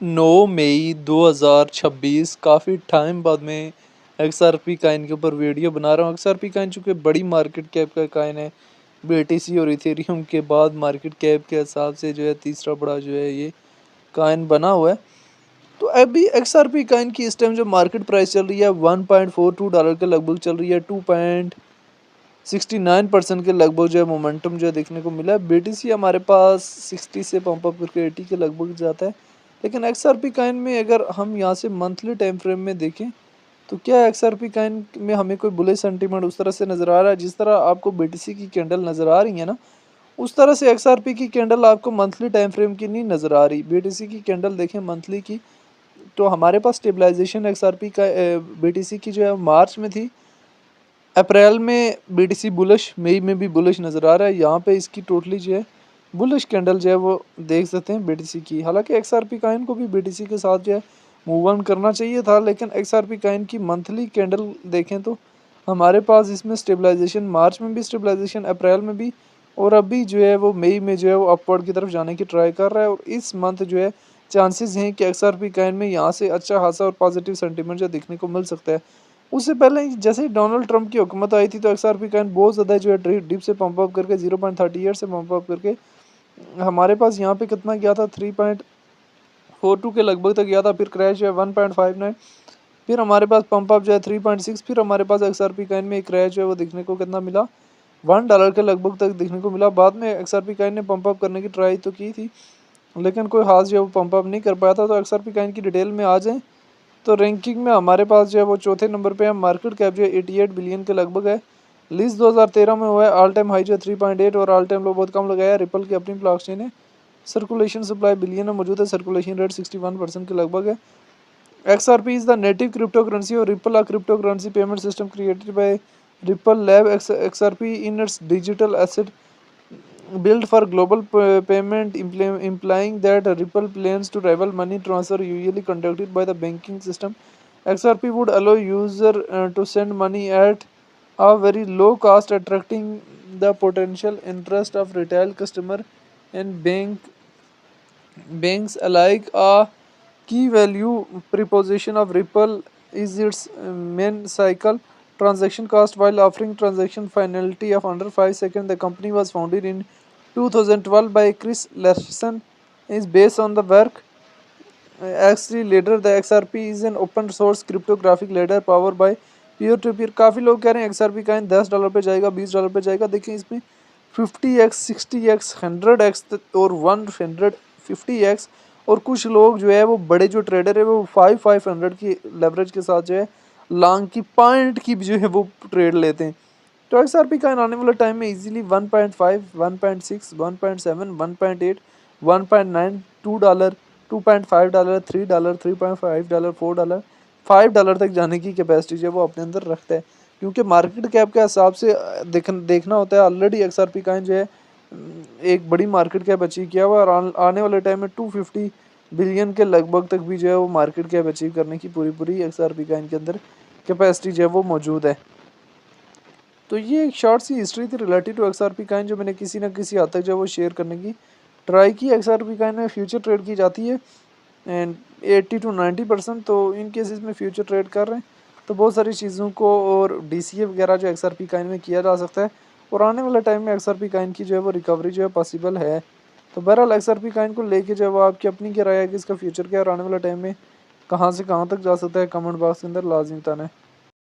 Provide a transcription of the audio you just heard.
9 मई 2026 काफ़ी टाइम बाद में XRP कॉइन के ऊपर वीडियो बना रहा हूँ। XRP कॉइन चूँकि बड़ी मार्केट कैप का कॉइन है, BTC और इथेरियम के बाद मार्केट कैप के हिसाब से जो है तीसरा बड़ा जो है ये कॉइन बना हुआ है। तो अभी XRP कॉइन की इस टाइम जो मार्केट प्राइस चल रही है $1.42 के लगभग चल रही है। 2.69% के लगभग जो है मोमेंटम जो है देखने को मिला है। BTC हमारे पास 60 से पंप अप करके 80 के लगभग जाता है। लेकिन XRP कॉइन में अगर हम यहाँ से मंथली टाइम फ्रेम में देखें तो क्या XRP कॉइन में हमें कोई बुलिश सेंटीमेंट उस तरह से नज़र आ रहा है जिस तरह आपको BTC की कैंडल नज़र आ रही है ना, उस तरह से XRP की कैंडल आपको मंथली टाइम फ्रेम की नहीं नज़र आ रही। BTC की कैंडल देखें मंथली की, तो हमारे पास स्टेबलाइजेशन XRP का BTC की जो है मार्च में थी, अप्रैल में BTC बुलिश, मई में भी बुलिश नज़र आ रहा है। यहाँ पे इसकी टोटली जो है बुलिश कैंडल जो है वो देख सकते हैं BTC की। हालांकि XRP कॉइन को भी BTC के साथ जो है मूव ऑन करना चाहिए था, लेकिन XRP कॉइन की मंथली कैंडल देखें तो हमारे पास इसमें स्टेबलाइजेशन मार्च में भी, स्टेबलाइजेशन अप्रैल में भी, और अभी जो है वो मई में जो है वो अपवर्ड की तरफ जाने की ट्राई कर रहा है। और इस मंथ जो है चांसेस हैं कि XRP कॉइन में यहाँ से अच्छा खासा और पॉजिटिव सेंटीमेंट जो देखने को मिल सकता है। उससे पहले जैसे ही डोनाल्ड ट्रंप की हुकूमत आई थी तो XRP कॉइन बहुत ज़्यादा जो है डिप से पंप अप करके 0.38 से पंप अप करके हमारे पास यहाँ पे कितना गया था, 3.42 के लगभग तक गया था। फिर क्रैश है 1.59, फिर हमारे पास पंप अप जो है 3.6, फिर हमारे पास XRP कॉइन में एक क्रैश जो है वो देखने को कितना मिला, $1 के लगभग तक देखने को मिला। बाद में XRP कॉइन ने पंप अप करने की ट्राई तो की थी, लेकिन कोई खास जो है वो पंप अप नहीं कर पाया था। तो XRP कॉइन की डिटेल में आ जाएँ तो रैंकिंग में हमारे पास जो है वो चौथे नंबर पे है। मार्केट कैप जो है 88 बिलियन के लगभग है। लिस्ट 2013 में हुआ है। ऑल टाइम हाई जो है 3.8 और ऑल टाइम लो बहुत कम लगाया है। रिपल की अपनी ब्लॉकचेन है। सर्कुलेशन सप्लाई बिलियन में मौजूद है। सर्कुलेशन रेट 61% के लगभग है। XRP is the native cryptocurrency और Ripple a cryptocurrency payment system created by Ripple lab. XRP in it's digital asset built for global payment, implying that Ripple plans to rival money transfer usually conducted by the banking system. XRP would allow user to send money at a very low cost, attracting the potential interest of retail customer and banks alike. A key value proposition of Ripple is its main cycle transaction cost while offering transaction finality of under 5 seconds. The company was founded in 2012 by Chris Larson, is based on the work actually ladder. The XRP is an open source cryptographic ladder powered by peer to peer. काफ़ी लोग कह रहे हैं XRP का $10 पे जाएगा, $20 पे जाएगा। देखिए इसमें 50x, 60x, 100x और 150x, और कुछ लोग जो है वो बड़े जो ट्रेडर है वो 500 की लेवरेज के साथ जो है लॉन्ग की पॉइंट की जो है वो ट्रेड लेते हैं। तो XRP का आने वाले टाइम में इजीली 1.5, 1.6, 1.7, 1.8, 1.9, $2, $2.5, $3, $3.5, $4, $5 तक जाने की कैपेसिटी जो है वो अपने अंदर रखता है। क्योंकि मार्केट कैप के हिसाब से देखना होता है। ऑलरेडी XRP कॉइन जो है एक बड़ी मार्केट कैप अचीव किया हुआ है और आने वाले टाइम में 250 बिलियन के लगभग तक भी जो है वो मार्केट कैप अचीव करने की पूरी XRP कॉइन के अंदर कैपेसिटी जो है वो मौजूद है। तो ये एक शॉर्ट सी हिस्ट्री थी रिलेटेड टू XRP कॉइन जो मैंने किसी न किसी हद तक जो है वो शेयर करने की ट्राई की। XRP कॉइन में फ्यूचर ट्रेड की जाती है एंड 80 to 90%। तो इन केसेस में फ्यूचर ट्रेड कर रहे हैं तो बहुत सारी चीज़ों को और DCA वगैरह जो XRP कॉइन में किया जा सकता है और आने वाले टाइम में XRP कॉइन की जो है वो रिकवरी जो है पॉसिबल है। तो बहरहाल XRP कॉइन को लेके जो है वो आपकी अपनी क्या राय है कि इसका फ्यूचर क्या है और आने वाले टाइम में कहाँ से कहाँ तक जा सकता है, कमेंट बॉक्स के अंदर लाजमी बताना है।